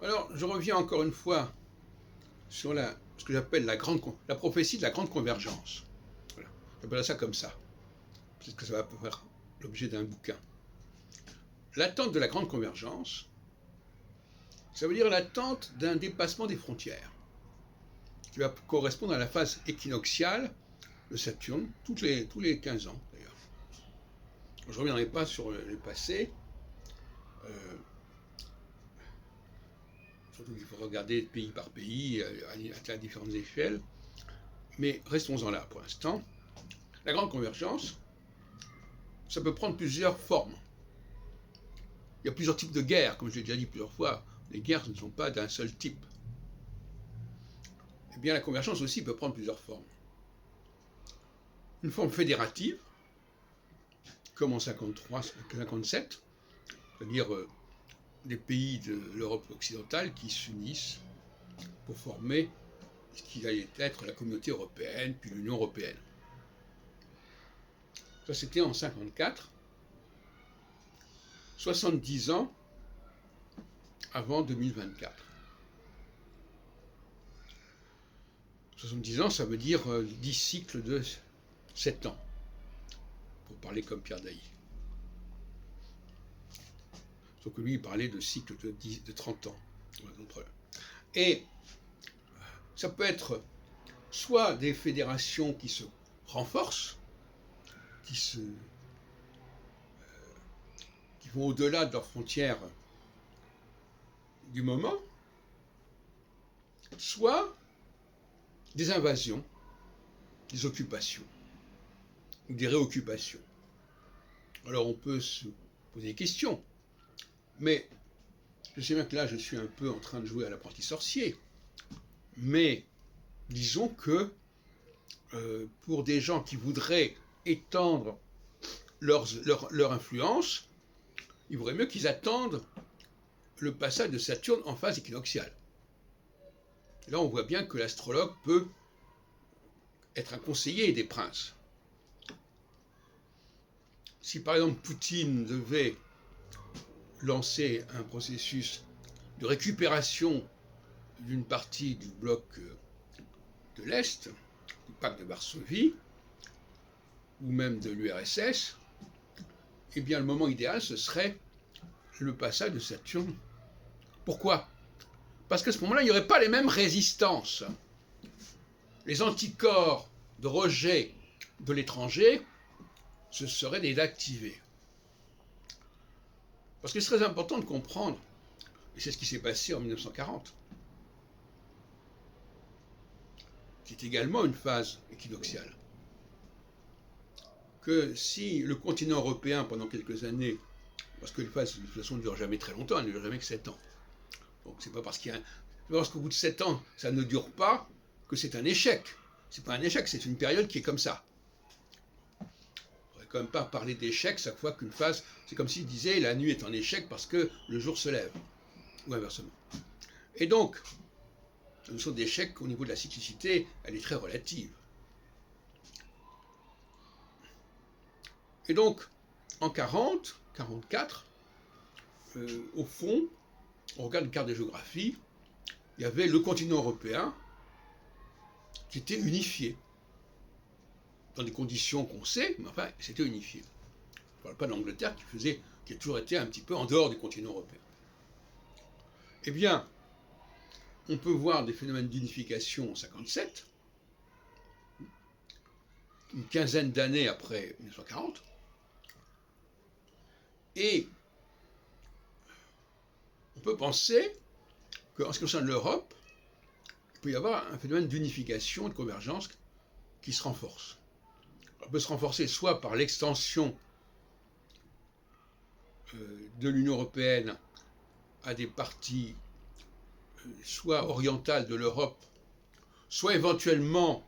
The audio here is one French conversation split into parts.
Alors, je reviens encore une fois sur ce que j'appelle la prophétie de la grande convergence. Voilà. J'appelle ça comme ça. Peut-être que ça va faire l'objet d'un bouquin. L'attente de la grande convergence, ça veut dire l'attente d'un dépassement des frontières, qui va correspondre à la phase équinoxiale de Saturne, tous les 15 ans d'ailleurs. Je ne reviendrai pas sur le passé, surtout qu'il faut regarder pays par pays, à différentes échelles, mais restons-en là pour l'instant. La grande convergence, ça peut prendre plusieurs formes. Il y a plusieurs types de guerres, comme je l'ai déjà dit plusieurs fois. Les guerres ne sont pas d'un seul type. Eh bien, la convergence aussi peut prendre plusieurs formes. Une forme fédérative, comme en 53-57, c'est-à-dire des pays de l'Europe occidentale qui s'unissent pour former ce qui allait être la communauté européenne, puis l'Union européenne. Ça, c'était en 54, 70 ans avant 2024. 70 ans, ça veut dire 10 cycles de 7 ans, pour parler comme Pierre Dailly. Sauf que lui, il parlait de cycles de 30 ans. Et ça peut être soit des fédérations qui se renforcent, qui vont au-delà de leurs frontières du moment, soit des invasions, des occupations, ou des réoccupations. Alors on peut se poser des questions, mais je sais bien que là je suis un peu en train de jouer à l'apprenti sorcier, mais disons que pour des gens qui voudraient étendre leur influence, il vaudrait mieux qu'ils attendent le passage de Saturne en phase équinoxiale. Et là, on voit bien que l'astrologue peut être un conseiller des princes. Si par exemple Poutine devait lancer un processus de récupération d'une partie du bloc de l'Est, du pacte de Varsovie, ou même de l'URSS, eh bien le moment idéal, ce serait le passage de Saturne. Pourquoi ? Parce qu'à ce moment-là, il n'y aurait pas les mêmes résistances. Les anticorps de rejet de l'étranger se seraient désactivés. Parce que c'est très important de comprendre, et c'est ce qui s'est passé en 1940, qui est également une phase équinoxiale, que si le continent européen, pendant quelques années, parce que les phases de toute façon ne durent jamais très longtemps, elles ne durent jamais que 7 ans. Donc c'est pas parce qu'au bout de 7 ans, ça ne dure pas, que c'est un échec. C'est pas un échec, c'est une période qui est comme ça. On ne pourrait quand même pas parler d'échec chaque fois qu'une phase, c'est comme s'il disait la nuit est en échec parce que le jour se lève, ou inversement. Et donc, la notion d'échec au niveau de la cyclicité, elle est très relative. Et donc, en 40, 44, au fond, on regarde une carte de géographie, il y avait le continent européen qui était unifié, dans des conditions qu'on sait, mais enfin, c'était unifié. Je ne parle pas d'Angleterre qui a toujours été un petit peu en dehors du continent européen. Eh bien, on peut voir des phénomènes d'unification en 57, une quinzaine d'années après 1940, et on peut penser qu'en ce qui concerne l'Europe, il peut y avoir un phénomène d'unification, de convergence qui se renforce. On peut se renforcer soit par l'extension de l'Union européenne à des parties soit orientales de l'Europe, soit éventuellement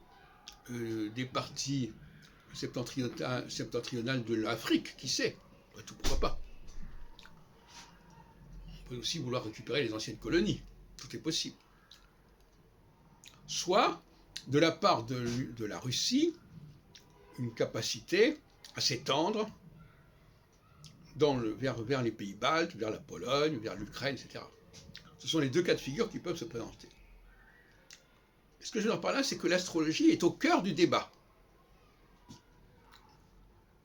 des parties septentrionales de l'Afrique, qui sait, tout pourquoi pas. On peut aussi vouloir récupérer les anciennes colonies, tout est possible. Soit, de la part de la Russie, une capacité à s'étendre vers les pays baltes, vers la Pologne, vers l'Ukraine, etc. Ce sont les deux cas de figure qui peuvent se présenter. Et ce que je veux dire par là, c'est que l'astrologie est au cœur du débat.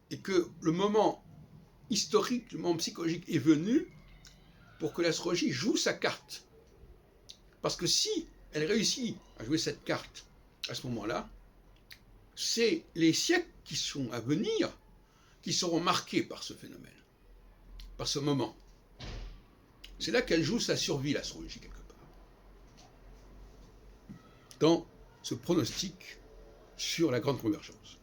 Et que le moment historique, le moment psychologique est venu pour que l'astrologie joue sa carte. Parce que si elle réussit à jouer cette carte à ce moment-là, c'est les siècles qui sont à venir qui seront marqués par ce phénomène, par ce moment. C'est là qu'elle joue sa survie, l'astrologie, quelque part. Dans ce pronostic sur la grande convergence.